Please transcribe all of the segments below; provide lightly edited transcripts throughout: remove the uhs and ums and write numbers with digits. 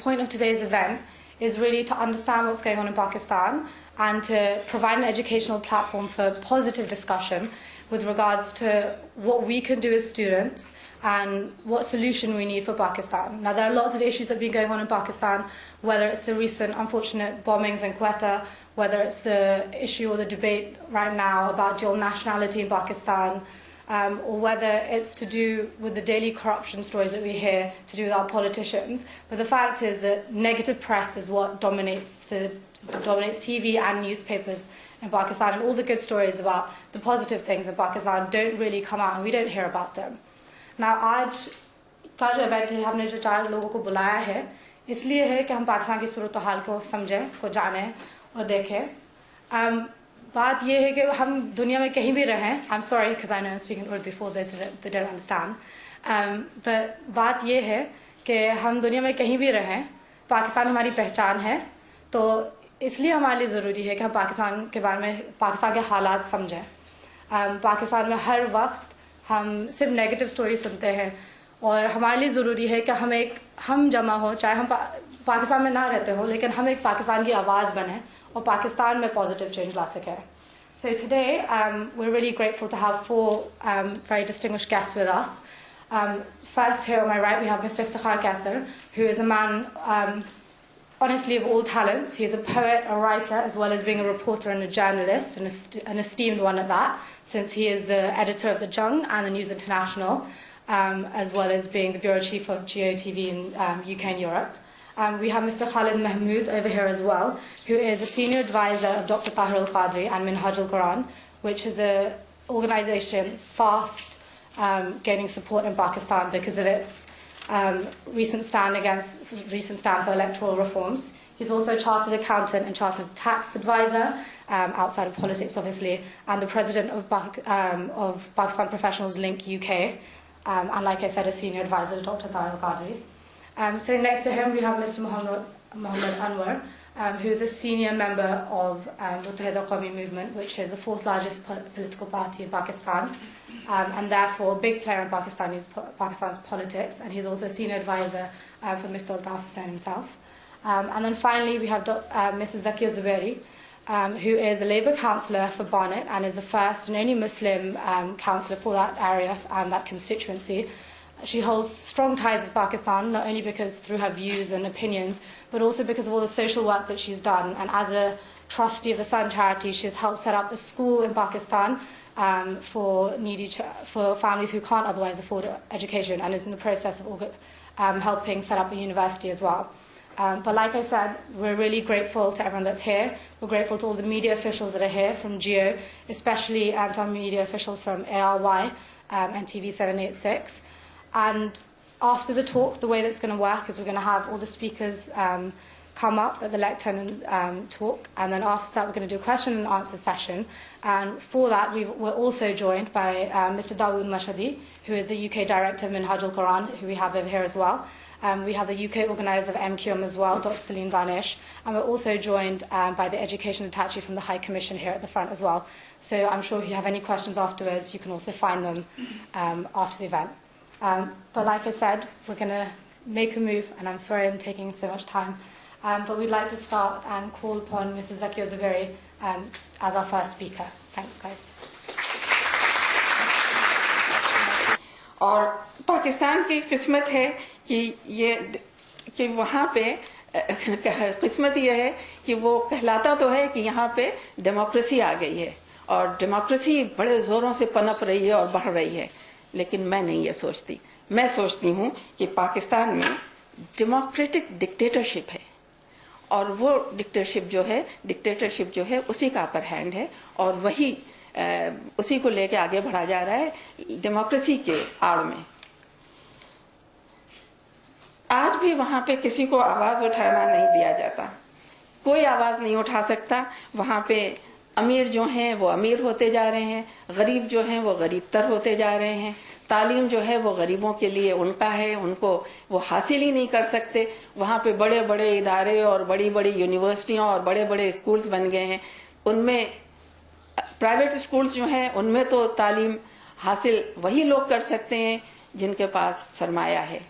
point of today's event is really to understand what's going on in Pakistan and to provide an educational platform for positive discussion with regards to what we can do as students and what solution we need for Pakistan. Now, there are lots of issues that have been going on in Pakistan, whether it's the recent unfortunate bombings in Quetta, whether it's the issue or the debate right now about dual nationality in Pakistan, or whether it's to do with the daily corruption stories that we hear to do with our politicians. But the fact is that negative press is what dominates TV and newspapers in Pakistan, and all the good stories about the positive things in Pakistan don't really come out and we don't hear about them. Now, आज का जो event है, हमने जो 4 लोगों को बुलाया है, इसलिए है कि हम पाकिस्तान की सूरत हाल को समझें, को जानें और देखें. बात ये है कि हम दुनिया में कहीं भी रहें, I'm sorry because I know I'm speaking Urdu for those that don't understand, but बात ये है कि हम दुनिया में कहीं भी रहें, पाकिस्तान हमारी पहचान है, तो इसलिए हमारे लिए ज़रूरी है कि हम पाकिस्तान के बारे में, पाकिस्तान के हालात समझें. पाकिस्तान में हर वक्त हम सिर्फ नेगेटिव स्टोरी सुनते हैं और हमारे लिए ज़रूरी है कि हम जमा हो, चाहे हम पाकिस्तान में ना रहते हो, लेकिन हम एक पाकिस्तान की आवाज़ बने और पाकिस्तान में पॉजिटिव चेंज ला सकें. So today we're really grateful to have 4 very distinguished guests with us. First, here on my right we have Mr. Iftikhar Kaisar, who is a man honestly of all talents. He is a poet, a writer, as well as being a reporter and a journalist, and an esteemed one at that, since he is the editor of The Jung and the News International, as well as being the bureau chief of GOTV in UK and Europe. We have Mr. Khalid Mahmood over here as well, who is a senior advisor of Dr. Tahir al-Qadri and Minhaj al-Quran, which is an organization fast gaining support in Pakistan because of its recent stand for electoral reforms. He's also a chartered accountant and chartered tax advisor, outside of politics, obviously, and the president of Pakistan Professionals Link UK, and like I said, a senior advisor to Dr. Tahir al-Qadri. Sitting next to him, we have Mr. Muhammad Anwar, who is a senior member of Muttahida Qawmi Movement, which is the 4th largest political party in Pakistan, and therefore a big player in Pakistan's politics, and he's also a senior advisor for Mr. Altaf Hussain himself. And then finally, we have Mrs. Zakia Zubairi, who is a Labour councillor for Barnet and is the first and only Muslim councillor for that area and that constituency. She holds strong ties with Pakistan, not only because through her views and opinions, but also because of all the social work that she's done. And as a trustee of the Sun Charity, she's helped set up a school in Pakistan for families who can't otherwise afford education, and is in the process of helping set up a university as well. But like I said, we're really grateful to everyone that's here. We're grateful to all the media officials that are here from GEO, especially to our media officials from ARY and TV 786. And after the talk, the way that's going to work is we're going to have all the speakers come up at the lectern and talk, and then after that we're going to do a question and answer session. And for that we're also joined by Mr. Dawood Mashhadi, who is the UK director of Minhaj al-Quran, who we have over here as well. We have the UK organiser of MQM as well, Dr. Salim Danish, and we're also joined by the education attaché from the High Commission here at the front as well. So I'm sure if you have any questions afterwards, you can also find them after the event. But like I said, we're going to make a move, and I'm sorry I'm taking so much time. But we'd like to start and call upon Mrs. Zakia Zubairi as our first speaker. Thanks, guys. और पाकिस्तान की किस्मत है कि वहाँ पे किस्मत ये है कि वो कहलाता तो है कि यहाँ पे डेमोक्रेसी आ गई है और डेमोक्रेसी बड़े ज़ोरों से पनप रही है और बढ़ रही है, लेकिन मैं नहीं ये सोचती. मैं सोचती हूँ कि पाकिस्तान में डेमोक्रेटिक डिक्टेटरशिप है और वो डिक्टेटरशिप जो है उसी का अपर हैंड है और वही उसी को लेके आगे बढ़ा जा रहा है डेमोक्रेसी के आड़ में. आज भी वहाँ पे किसी को आवाज़ उठाना नहीं दिया जाता, कोई आवाज़ नहीं उठा सकता. वहाँ पे अमीर जो हैं वो अमीर होते जा रहे हैं, गरीब जो हैं वो गरीबतर होते जा रहे हैं. तालीम जो है वो गरीबों के लिए उनका है, उनको वो हासिल ही नहीं कर सकते. वहाँ पे बड़े बड़े इदारे और बड़ी बड़ी यूनिवर्सिटियाँ और बड़े बड़े स्कूल्स बन गए हैं. उनमें प्राइवेट स्कूल्स जो हैं उनमें तो तालीम हासिल वही लोग कर सकते हैं जिनके पास सरमाया है.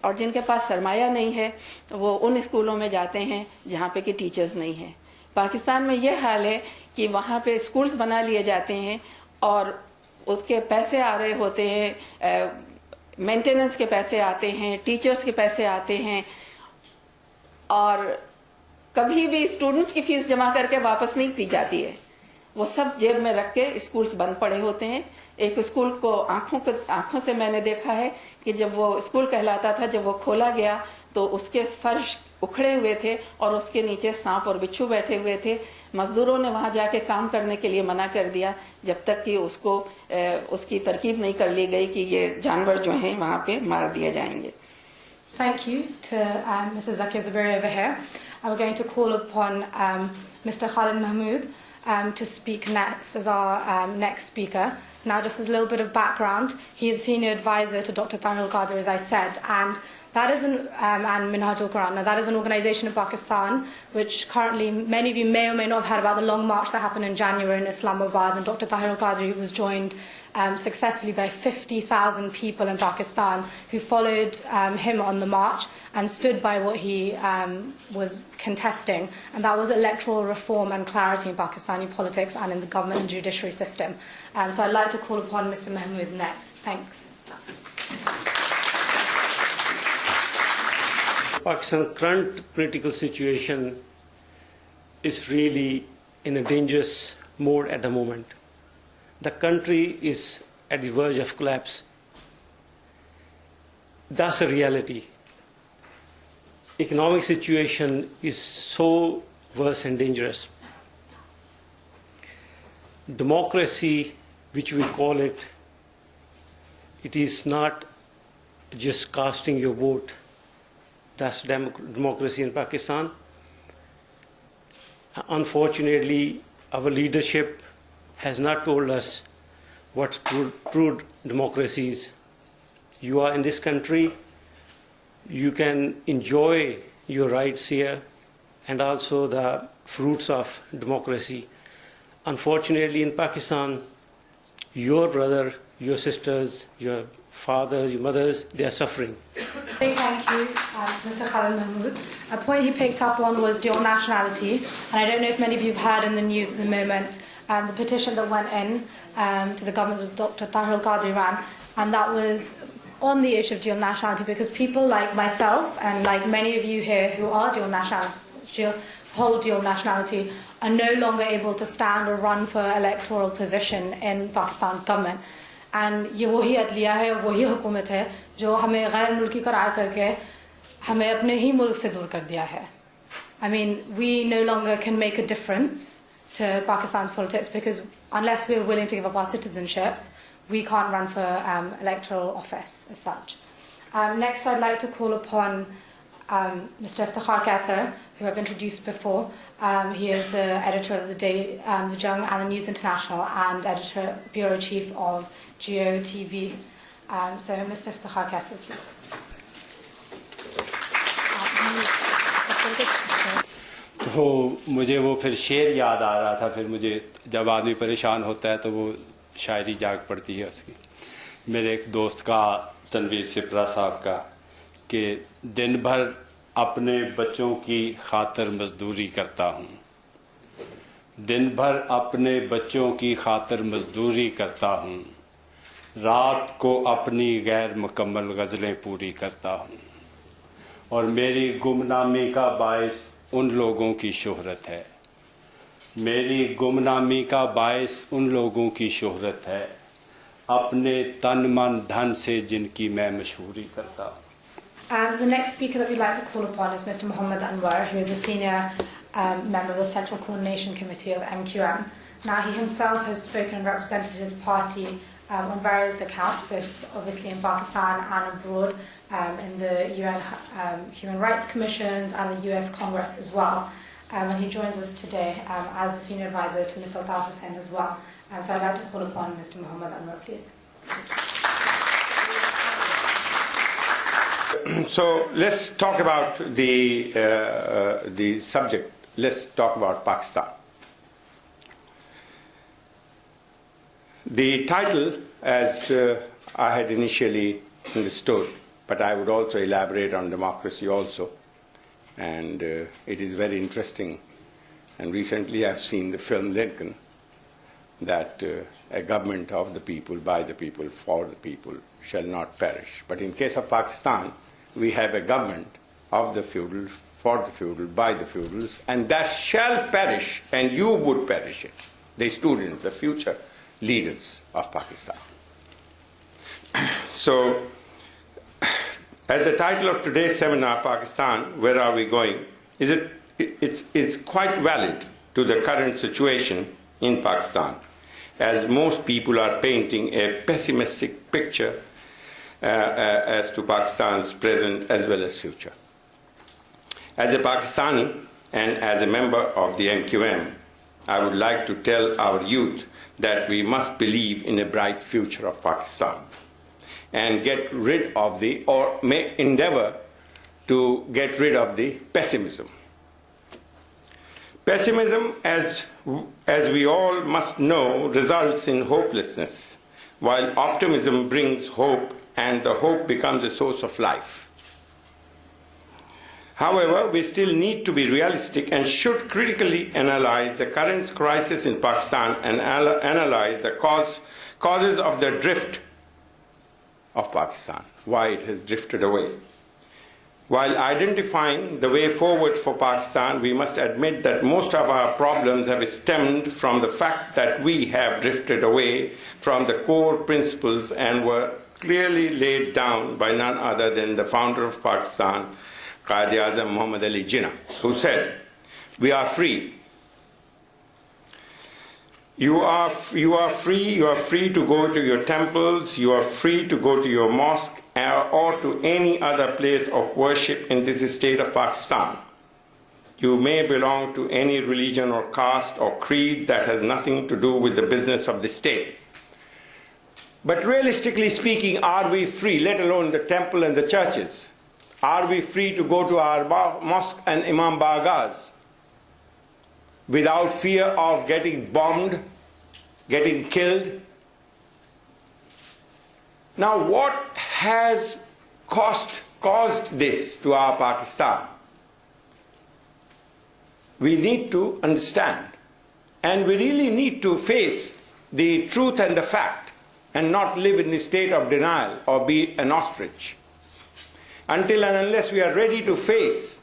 और जिनके पास सरमाया नहीं है वो उन स्कूलों में जाते हैं जहाँ पे कि टीचर्स नहीं हैं। पाकिस्तान में ये हाल है कि वहाँ पे स्कूल्स बना लिए जाते हैं और उसके पैसे आ रहे होते हैं, मेंटेनेंस के पैसे आते हैं, टीचर्स के पैसे आते हैं, और कभी भी स्टूडेंट्स की फीस जमा करके वापस नहीं दी जाती है। वो सब जेब में रख के स्कूल्स बंद पड़े होते हैं। एक स्कूल को आंखों से मैंने देखा है कि जब वो स्कूल कहलाता था, जब वो खोला गया तो उसके फर्श उखड़े हुए थे और उसके नीचे सांप और बिच्छू बैठे हुए थे। मजदूरों ने वहां जाके काम करने के लिए मना कर दिया जब तक कि उसकी तरकीब नहीं कर ली गई कि ये जानवर जो हैं वहां पे मार दिए जाएंगे। Thank you to Mrs. Zakia Zuberi over here. And we're going to call upon Mr. Khalid Mahmood to speak next as our next speaker. Now, just as a little bit of background, he is senior advisor to Dr. Tahir al-Qadri, as I said, and that is and Minhaj al-Quran. Now, that is an organization in Pakistan which currently many of you may or may not have heard about the long march that happened in January in Islamabad, and Dr. Tahir al-Qadri was joined successfully by 50,000 people in Pakistan who followed him on the march and stood by what he was contesting, and that was electoral reform and clarity in Pakistani politics and in the government and judiciary system. So I'd like to call upon Mr. Mahmood next. Thanks. Pakistan's current political situation is really in a dangerous mode at the moment. The country is at the verge of collapse. That's a reality. Economic situation is so worse and dangerous. Democracy, which we call it, it is not just casting your vote. That's democracy in Pakistan. Unfortunately, our leadership has not told us what true democracy is. You are in this country, you can enjoy your rights here and also the fruits of democracy. Unfortunately, in Pakistan, your brother, your sisters, your fathers, your mothers, they are suffering. Big thank you to Mr. Khalid Mahmood. A point he picked up on was dual nationality, and I don't know if many of you have heard in the news at the moment the petition that went in to the government that Dr. Tahir al-Qadri ran, and that was on the issue of dual nationality, because people like myself and like many of you here who are hold dual nationality are no longer able to stand or run for electoral position in Pakistan's government. And ये वही अदलिया है, वही हुकूमत है जो हमें गैर मुल्की करार करके हमें अपने ही मुल्क से दूर कर दिया है. I mean, we no longer can make a difference to Pakistan's politics because unless we're willing to give up our citizenship, we can't run for electoral office as such. Next, I'd like to call upon Mr. Iftikhar Kaisar, who I've introduced before. He is the editor of the Jung and the News International and editor, bureau chief of Geo TV. So, Mr. Iftikhar Kaisar, please. तो मुझे वो फिर शेर याद आ रहा था, फिर मुझे जब आदमी परेशान होता है तो वो शायरी जाग पड़ती है उसकी, मेरे एक दोस्त का, तनवीर सिपरा साहब का, कि दिन भर अपने बच्चों की खातिर मजदूरी करता हूँ, दिन भर अपने बच्चों की खातिर मजदूरी करता हूँ, रात को अपनी गैर मुकम्मल गज़लें पूरी करता हूँ, और मेरी गुमनामी का बायस उन लोगों की शोहरत है, मेरी गुमनामी का बायस उन लोगों की शोहरत है, अपने तन मन धन से जिनकी मैं मशहूरी करता हूँ. And the next speaker that we'd like to call upon is Mr. Muhammad Anwar, who is a senior member of the Central Coordination Committee of MQM. Now, he himself has spoken and represented his party on various accounts, both obviously in Pakistan and abroad, in the UN Human Rights Commissions and the US Congress as well. And he joins us today as a senior advisor to Ms. Altaf Hussain as well. So I'd like to call upon Mr. Muhammad Anwar, please. So let's talk about the subject. Let's talk about Pakistan. The title, as I had initially understood, but I would also elaborate on democracy also. And it is very interesting. And recently I've seen the film Lincoln, that a government of the people, by the people, for the people shall not perish. But in case of Pakistan, we have a government of the feudals, for the feudal, by the feudals, and that shall perish, and you would perish it, the students, the future leaders of Pakistan. So, as the title of today's seminar, Pakistan, Where Are We Going? It's quite valid to the current situation in Pakistan, as most people are painting a pessimistic picture as to Pakistan's present as well as future. As a Pakistani and as a member of the MQM, I would like to tell our youth that we must believe in a bright future of Pakistan and get rid of or may endeavor to get rid of the pessimism. Pessimism, as we all must know, results in hopelessness, while optimism brings hope, and the hope becomes a source of life. However, we still need to be realistic and should critically analyze the current crisis in Pakistan and analyze the causes of the drift of Pakistan, why it has drifted away. While identifying the way forward for Pakistan, we must admit that most of our problems have stemmed from the fact that we have drifted away from the core principles and were clearly laid down by none other than the founder of Pakistan, Quaid-e-Azam Muhammad Ali Jinnah, who said, "We are free. You are free. You are free to go to your temples. You are free to go to your mosque or to any other place of worship in this state of Pakistan. You may belong to any religion or caste or creed that has nothing to do with the business of the state." But realistically speaking, are we free, let alone the temple and the churches? Are we free to go to our mosque and Imam Bargahs without fear of getting bombed, getting killed? Now, what has caused this to our Pakistan? We need to understand, and we really need to face the truth and the fact, and not live in the state of denial or be an ostrich. Until and unless we are ready to face,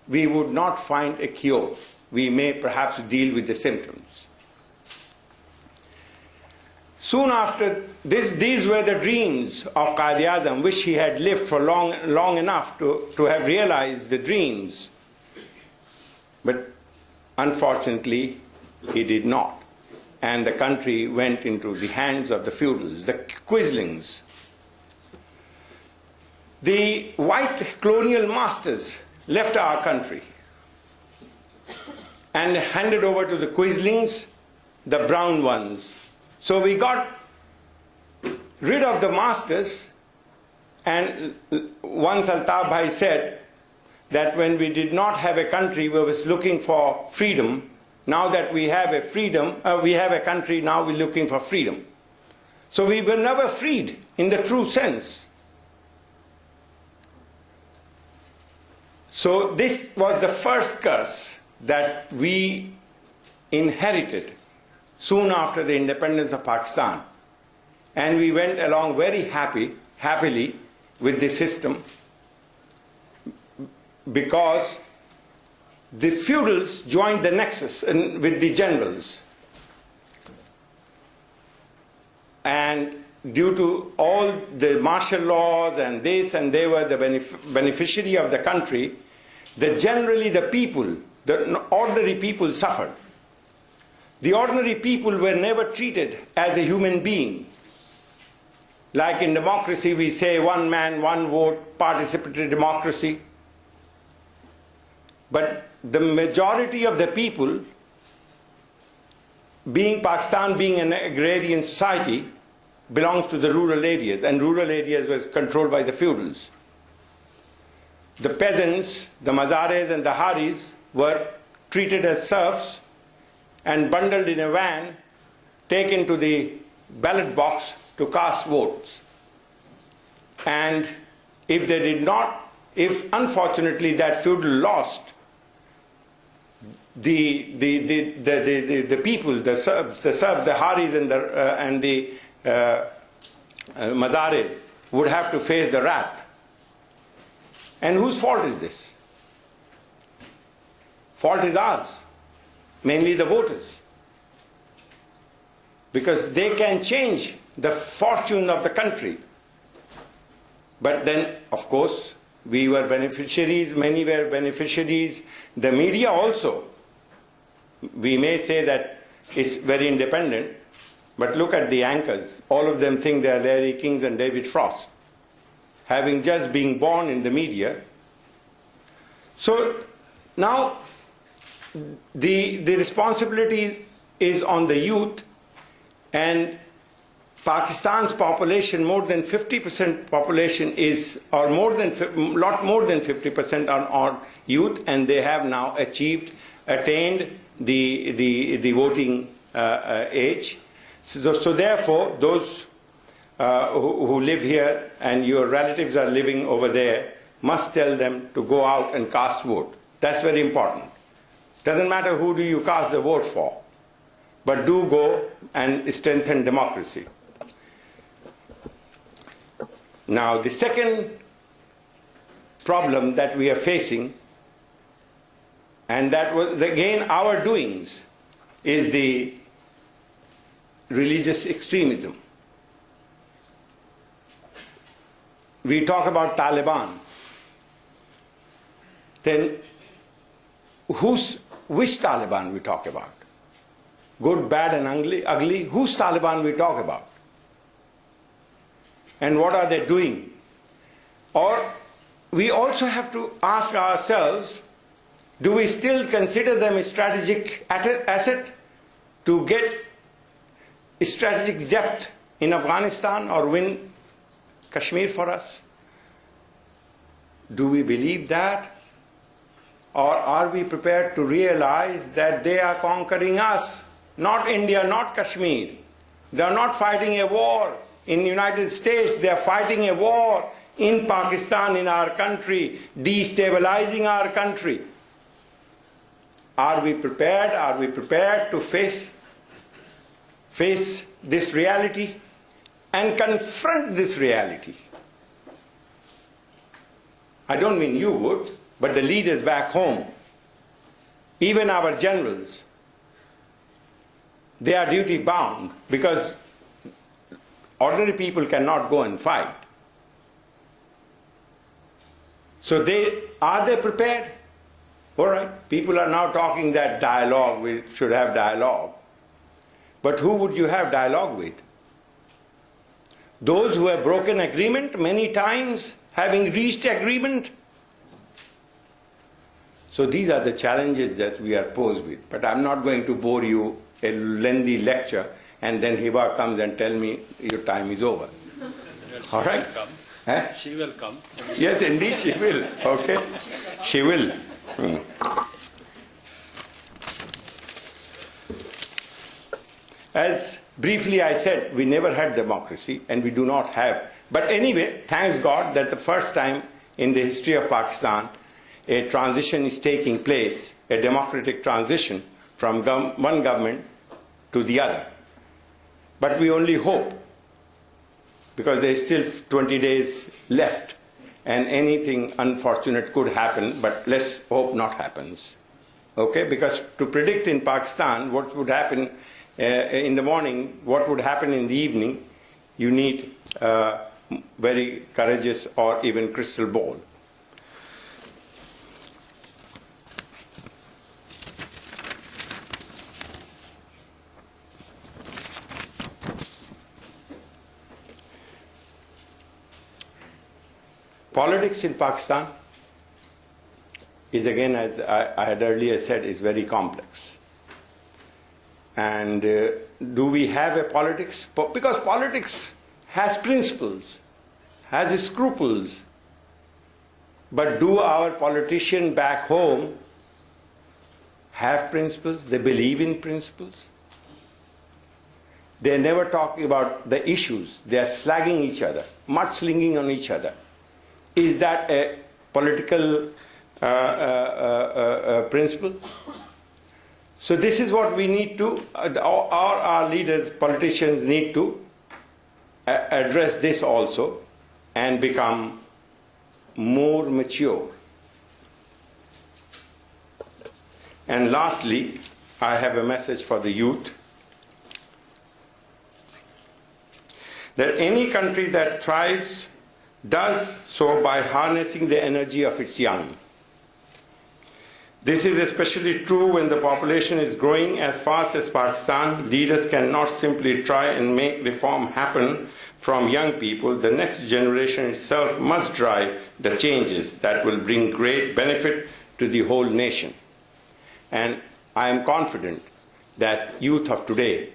we would not find a cure. We may perhaps deal with the symptoms. Soon after this, these were the dreams of Quaid-e-Azam, which he had lived for long enough to have realized the dreams. But unfortunately, he did not. And the country went into the hands of the feudals, the quislings. The white colonial masters left our country and handed over to the quislings, the brown ones. So we got rid of the masters, and once Altab Bhai said that when we did not have a country, we was looking for freedom. Now that we have we have a country, now we're looking for freedom. So we were never freed in the true sense. So this was the first curse that we inherited soon after the independence of Pakistan. And we went along very happily with the system, because the feudals joined the nexus with the generals. And due to all the martial laws and this, and they were the beneficiary of the country, generally the people, the ordinary people suffered. The ordinary people were never treated as a human being. Like in democracy, we say one man, one vote, participatory democracy. But the majority of the people, Pakistan being an agrarian society, belongs to the rural areas, and rural areas were controlled by the feudals. The peasants, the Mazares and the Haris, were treated as serfs and bundled in a van, taken to the ballot box to cast votes. And if they did not, if unfortunately that feudal lost, the people, the Serbs, the Haris and the Mazares would have to face the wrath. And whose fault is this? Fault is ours, mainly the voters. Because they can change the fortune of the country. But then, of course, we were beneficiaries, many were beneficiaries, the media also. We may say that it's very independent, but look at the anchors. All of them think they are Larry Kings and David Frost, having just been born in the media. So now the responsibility is on the youth, and Pakistan's population, more than 50% population is, or lot more than 50% are youth, and they have now attained the voting age. So therefore, those who live here and your relatives are living over there must tell them to go out and cast vote. That's very important. Doesn't matter who do you cast the vote for, but do go and strengthen democracy. Now, the second problem that we are facing, and that was again our doings, is the religious extremism. We talk about Taliban. Then which Taliban we talk about? Good, bad and ugly? Whose Taliban we talk about? And what are they doing? Or we also have to ask ourselves, do we still consider them a strategic asset to get strategic depth in Afghanistan or win Kashmir for us? Do we believe that? Or are we prepared to realize that they are conquering us? Not India, not Kashmir. They are not fighting a war in the United States. They are fighting a war in Pakistan, in our country, destabilizing our country. Are we prepared? Are we prepared to face this reality and confront this reality? I don't mean you would, but the leaders back home, even our generals, they are duty bound, because ordinary people cannot go and fight. So are they prepared? All right, people are now talking that dialogue, we should have dialogue. But who would you have dialogue with? Those who have broken agreement many times, having reached agreement? So these are the challenges that we are posed with. But I'm not going to bore you a lengthy lecture and then Hiba comes and tell me your time is over. All right? She will come. Yes, indeed she will. Okay? She will. As briefly I said, we never had democracy and we do not have. But anyway, thanks God that the first time in the history of Pakistan, a transition is taking place, a democratic transition from one government to the other. But we only hope, because there is still 20 days left and anything unfortunate could happen, but let's hope not happens. Okay? Because to predict in Pakistan what would happen in the morning, what would happen in the evening, you need very courageous or even crystal ball. Politics in Pakistan is, again, as I had earlier said, is very complex. And do we have a politics? Because politics has principles, has scruples. But do our politicians back home have principles? They believe in principles? They're never talking about the issues. They are slagging each other, mudslinging on each other. Is that a political principle? So this is what we need to, our leaders, politicians need to address this also and become more mature. And lastly, I have a message for the youth. That any country that thrives does so by harnessing the energy of its young. This is especially true when the population is growing as fast as Pakistan. Leaders cannot simply try and make reform happen from young people. The next generation itself must drive the changes that will bring great benefit to the whole nation. And I am confident that youth of today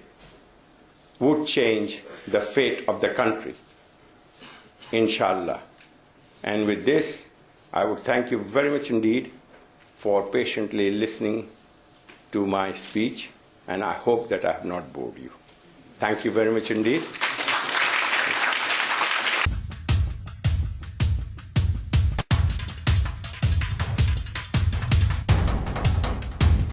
would change the fate of the country, inshallah. And with this, I would thank you very much indeed for patiently listening to my speech, and I hope that I have not bored you. Thank you very much indeed.